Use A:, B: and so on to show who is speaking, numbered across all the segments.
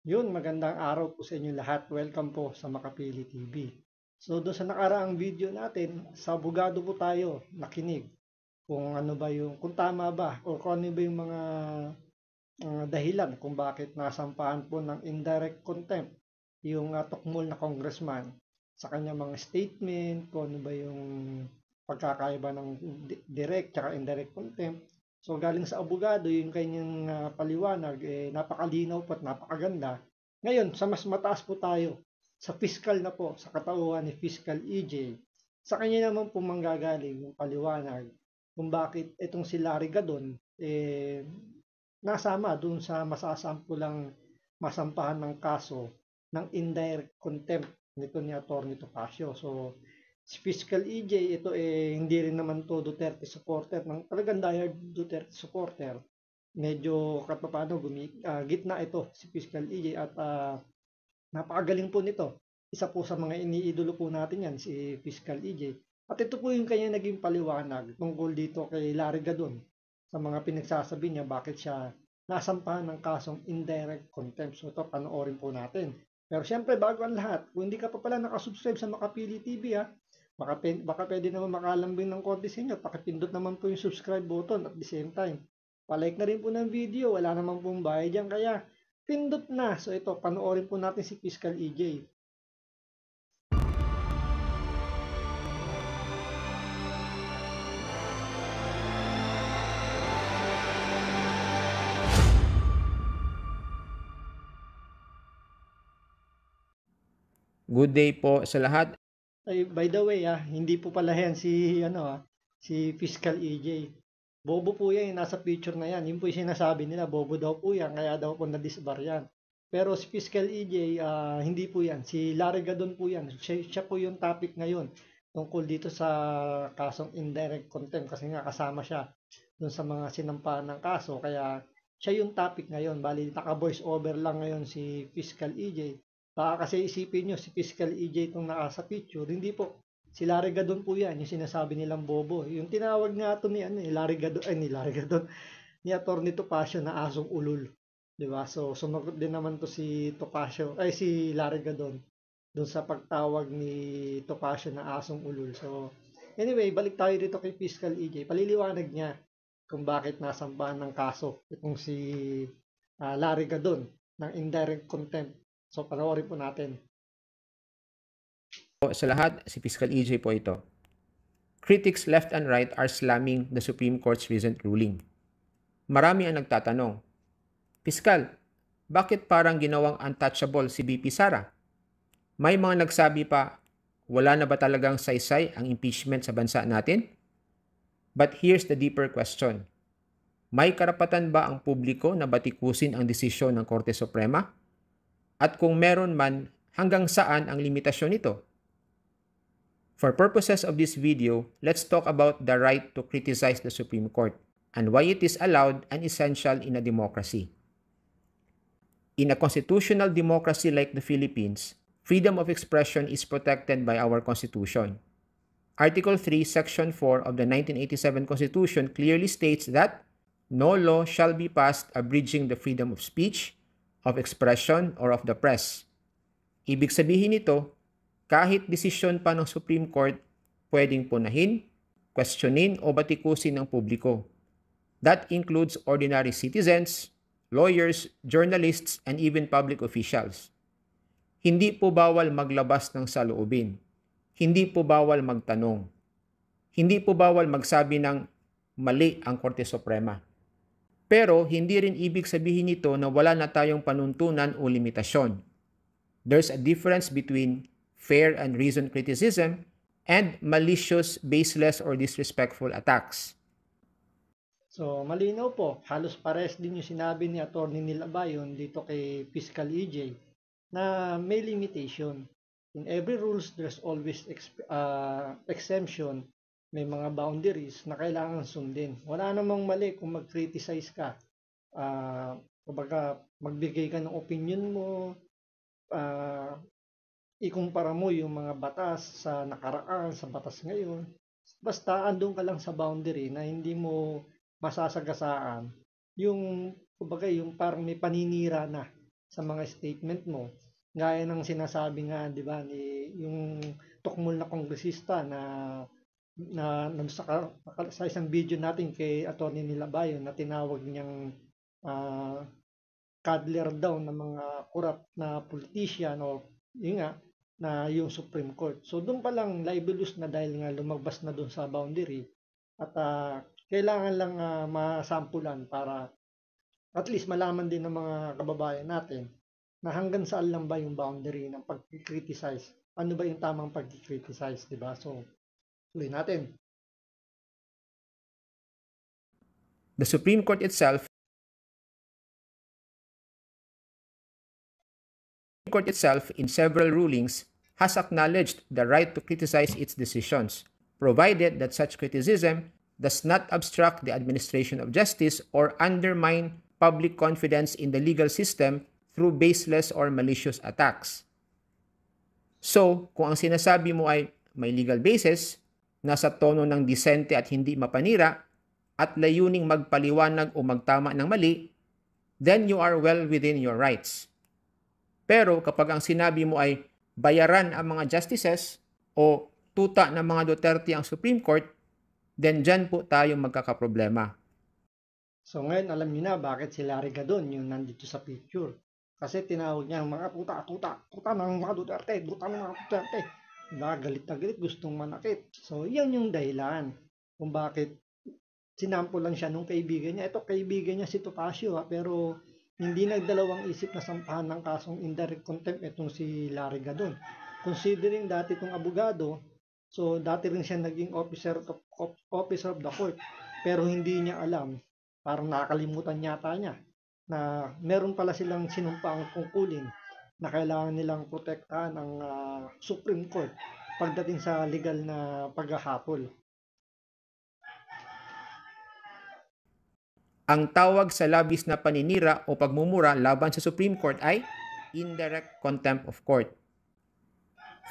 A: Magandang araw po sa inyo lahat. Welcome po sa Makapili TV. So, doon sa nakaraang video natin, sa abogado po tayo nakinig kung ano ba yung, kung tama ba o kung ano ba yung mga dahilan kung bakit nasampahan po ng indirect contempt yung tukmol na congressman sa kanya mga statement, kung ano ba yung pagkakaiba ng direct at indirect contempt. So galing sa abogado yung kanyang paliwanag napakalinaw po at napakaganda. Ngayon, sa mas mataas po tayo sa fiscal na po, sa katauhan ni Fiscal EJ. Sa kanya naman po manggagaling yung paliwanag kung bakit itong si Larry Gadon nasama dun sa masasampulang masampahan ng kaso ng indirect contempt nito ni Atty. Topacio. So, si Fiscal EJ, ito hindi rin naman to Duterte supporter, ng talagang diehard Duterte supporter. Medyo kahit paano gitna ito si Fiscal EJ at napakagaling po nito. Isa po sa mga iniidolo po natin yan, si Fiscal EJ. At ito po yung kanya naging paliwanag tungkol dito kay Larry Gadon sa mga pinagsasabi niya bakit siya nasampahan ng kasong indirect contempt. So ito, panoorin po natin. Pero syempre, bago ang lahat, kung hindi ka pa pala nakasubscribe sa Makapili TV, baka pwede naman makalambing ng konti sa inyo. Pakipindot naman po yung subscribe button at the same time. Palike na rin po ng video, wala naman pong bayad dyan. Kaya pindot na. So ito, panoorin po natin si Fiscal EJ.
B: Good day po sa lahat.
A: Ay, by the way, hindi po pala yan si Fiscal EJ. Bobo po yan, nasa picture na yan. Yun po yung sinasabi nila, bobo daw po yan, kaya daw po na-disbar yan. Pero si Fiscal EJ, hindi po yan. Si Larry Gadon po yan. Siya po yung topic ngayon tungkol dito sa kasong indirect contempt kasi nga kasama siya dun sa mga sinampahan ng kaso. Kaya siya yung topic ngayon. Bali, naka-voice over lang ngayon si Fiscal EJ. Baka kasi isipin nyo, si Fiscal EJ itong nasa picture. Hindi po. Si Larry Gadon po yan, yung sinasabi nilang bobo. Yung tinawag nga ito ni, Larry Gadon, ni Atty. Topacio na asong ulul. Diba? So, sumagot din naman to si si Larry Gadon doon sa pagtawag ni Topacio na asong ulul. So, anyway, balik tayo dito kay Fiscal EJ. Paliliwanag niya kung bakit nasambahan ng kaso itong si Larry Gadon ng indirect contempt. So, panoorin po natin.
B: Po sa lahat, si Fiscal EJ po ito. Critics left and right are slamming the Supreme Court's recent ruling. Marami ang nagtatanong, Piskal, bakit parang ginawang untouchable si BP Sara? May mga nagsabi pa, wala na ba talagang saysay ang impeachment sa bansa natin? But here's the deeper question. May karapatan ba ang publiko na batikusin ang desisyon ng Korte Suprema? At kung meron man, hanggang saan ang limitasyon nito? For purposes of this video, let's talk about the right to criticize the Supreme Court and why it is allowed and essential in a democracy. In a constitutional democracy like the Philippines, freedom of expression is protected by our Constitution. Article 3, Section 4 of the 1987 Constitution clearly states that no law shall be passed abridging the freedom of speech, of expression, or of the press. Ibig sabihin nito, kahit desisyon pa ng Supreme Court, pwedeng punahin, questionin o batikusin ng publiko. That includes ordinary citizens, lawyers, journalists, and even public officials. Hindi po bawal maglabas ng saloobin. Hindi po bawal magtanong. Hindi po bawal magsabi ng mali ang Korte Suprema. Pero hindi rin ibig sabihin nito na wala na tayong panuntunan o limitasyon. There's a difference between fair and reasoned criticism and malicious, baseless, or disrespectful attacks.
A: So, malinaw po, halos pares din yung sinabi ni Atty. Nilabayon dito kay Fiscal EJ na may limitation. In every rules, there's always exemption. May mga boundaries na kailangan sundin. Wala namang mali kung mag-criticize ka. Kumbaga, magbigay ka ng opinion mo, ikumpara mo yung mga batas sa nakaraan, sa batas ngayon. Basta andun ka lang sa boundary na hindi mo masasagasaan yung kumbaga yung parang may paninira na sa mga statement mo. Gaya ng sinasabi nga, di ba, ni yung tukmol na kongresista sa isang video natin kay Atty. Nilabayo na tinawag niyang ah, cuddler daw ng mga corrupt na politician o yun nga, na yung Supreme Court. So doon pa lang libelous na dahil nga lumabas na doon sa boundary at kailangan lang masampulan para at least malaman din ng mga kababayan natin na hanggang saan lang ba yung boundary ng pag-criticize. Ano ba yung tamang pag-criticize, di ba? So, tuloy natin.
B: The Supreme Court itself in several rulings has acknowledged the right to criticize its decisions, provided that such criticism does not obstruct the administration of justice or undermine public confidence in the legal system through baseless or malicious attacks. So, kung ang sinasabi mo ay may legal basis, nasa tono ng disente at hindi mapanira, at layuning magpaliwanag o magtama ng mali, then you are well within your rights. Pero kapag ang sinabi mo ay bayaran ang mga justices o tuta ng mga Duterte ang Supreme Court, then dyan po tayo magkakaproblema.
A: So ngayon alam niyo na bakit si Larry Gadon yung nandito sa picture. Kasi tinawag niya mga tuta ng mga Duterte, tuta ng mga Duterte. Diba? Galit na galit, gustong manakit. So yan yung dahilan kung bakit sinampulan siya nung kaibigan niya. Ito kaibigan niya si Topacio pero hindi nagdalawang isip na sampahan ng kasong indirect contempt itong si Larry Gadon. Considering dati itong abogado, so dati rin siya naging officer of the court, pero hindi niya alam, parang nakakalimutan yata niya, na meron pala silang sinumpaang tungkulin na kailangan nilang protektahan ang Supreme Court pagdating sa legal na paghahabol.
B: Ang tawag sa labis na paninira o pagmumura laban sa Supreme Court ay indirect contempt of court.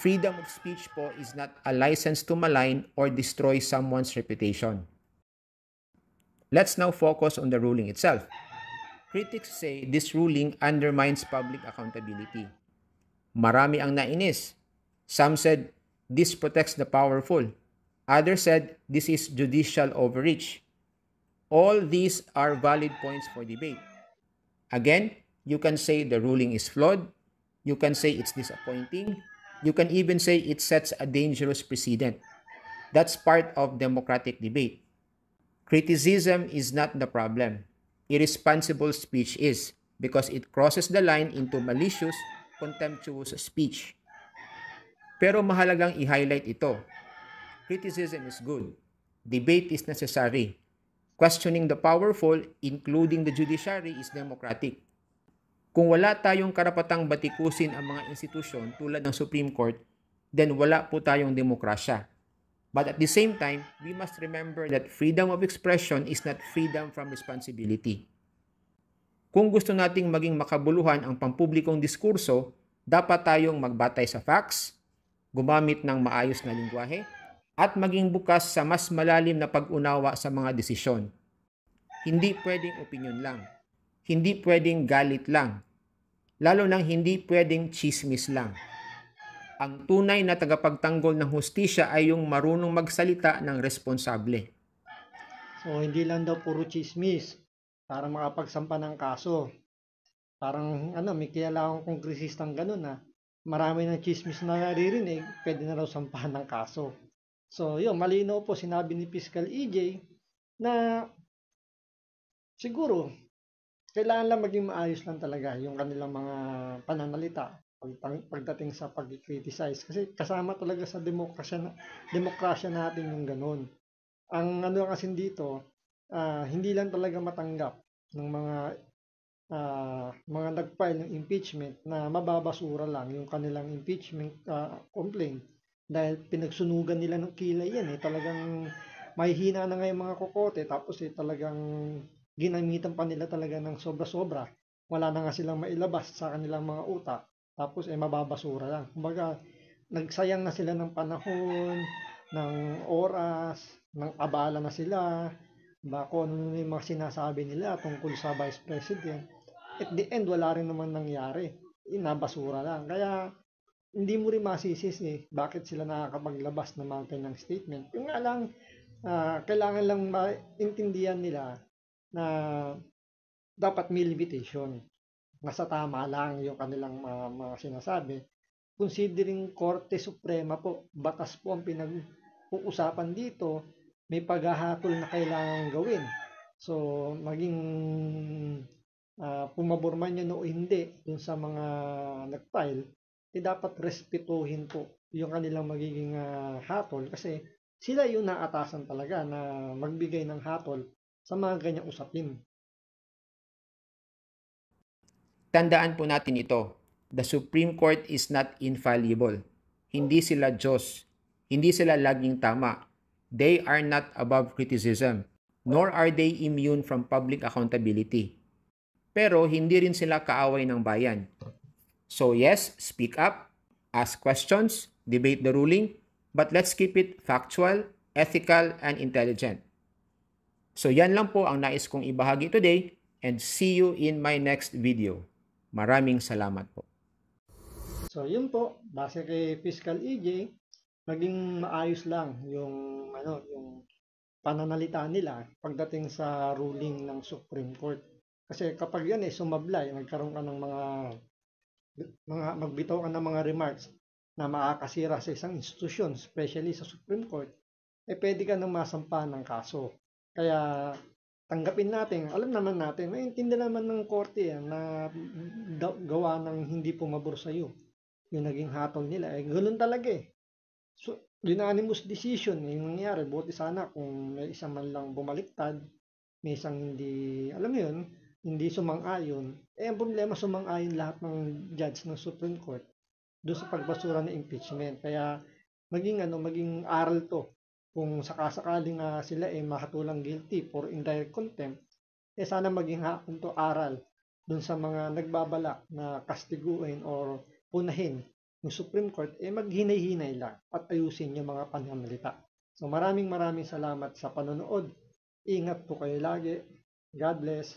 B: Freedom of speech po is not a license to malign or destroy someone's reputation. Let's now focus on the ruling itself. Critics say this ruling undermines public accountability. Marami ang nainis. Some said this protects the powerful. Others said this is judicial overreach. All these are valid points for debate. Again, you can say the ruling is flawed. You can say it's disappointing. You can even say it sets a dangerous precedent. That's part of democratic debate. Criticism is not the problem. Irresponsible speech is, because it crosses the line into malicious, contemptuous speech. Pero mahalagang i-highlight ito. Criticism is good. Debate is necessary. Questioning the powerful, including the judiciary, is democratic. Kung wala tayong karapatang batikusin ang mga institusyon tulad ng Supreme Court, then wala po tayong demokrasya. But at the same time, we must remember that freedom of expression is not freedom from responsibility. Kung gusto nating maging makabuluhan ang pampublikong diskurso, dapat tayong magbatay sa facts, gumamit ng maayos na lingwahe, at maging bukas sa mas malalim na pag-unawa sa mga desisyon. Hindi pwedeng opinion lang. Hindi pwedeng galit lang. Lalo nang hindi pwedeng chismis lang. Ang tunay na tagapagtanggol ng hustisya ay yung marunong magsalita ng responsable.
A: So hindi lang daw puro chismis para makapagsampa ng kaso. Parang may kilalang kongresistang ganun marami ng chismis na naririnig, pwede na raw sampahan ng kaso. So, yun, malinaw po sinabi ni Fiscal EJ na siguro kailangan lang maging maayos lang talaga yung kanilang mga pananalita pagdating sa pag-criticize. Kasi kasama talaga sa demokrasya natin yung ganun. Ang kasi dito, hindi lang talaga matanggap ng mga nag-file ng impeachment na mababasura lang yung kanilang impeachment complaint. Dahil pinagsunugan nila ng kilay yan talagang mahihina na nga yung mga kokote tapos talagang ginamitan pa nila talaga ng sobra-sobra. Wala na nga silang mailabas sa kanilang mga utak tapos mababasura lang. Kumbaga, nagsayang na sila ng panahon, ng oras, ng abala na sila, kung ano yung mga sinasabi nila tungkol sa Vice President. at the end, wala rin naman nangyari. Nabasura lang. Kaya, hindi mo rin masisisi bakit sila nakakapaglabas ng mga kanyang statement. Yung nga lang, kailangan lang maintindihan nila na dapat may limitation. Nasa tama lang yung kanilang mga sinasabi. Considering Korte Suprema po, batas po ang pinag-uusapan dito, may paghahatol na kailangan gawin. So, maging pumabor man yun o hindi dun sa mga nag-file, dapat respetuhin po yung kanilang magiging hatol kasi sila yung naatasan talaga na magbigay ng hatol sa mga ganyang usapin.
B: Tandaan po natin ito. The Supreme Court is not infallible. Hindi sila Diyos. Hindi sila laging tama. They are not above criticism, nor are they immune from public accountability. Pero hindi rin sila kaaway ng bayan. So yes, speak up, ask questions, debate the ruling, but let's keep it factual, ethical, and intelligent. So yan lang po ang nais kong ibahagi today, and see you in my next video. Maraming salamat po.
A: So yun po, base kay Fiscal EJ, maging maayos lang yung yung pananalita nila pagdating sa ruling ng Supreme Court. Kasi kapag yan sumablay, nagkaroon ka ng mga magbitaw ka ng mga remarks na makakasira sa isang institusyon, especially sa Supreme Court, pwede ka nang masampa ng kaso. Kaya tanggapin natin, alam naman natin, maintindihan naman ng korte na gawa ng hindi pumabor sa iyo. Yung naging hatol nila, ganoon talaga So, unanimous decision yung nangyari. Buti sana kung may isang man lang bumaliktad, may isang hindi, alam mo yun, hindi sumang-ayon. Ang problema, sumang-ayon lahat ng judge ng Supreme Court doon sa pagbasura ng impeachment. Kaya maging aral to. Kung sakasakaling sila makatulang guilty for indirect contempt, sana maging hapon to aral doon sa mga nagbabalak na kastiguin or punahin ng Supreme Court, maghinay-hinay lang at ayusin yung mga pananalita. So maraming salamat sa panonood. Ingat po kayo lagi. God bless.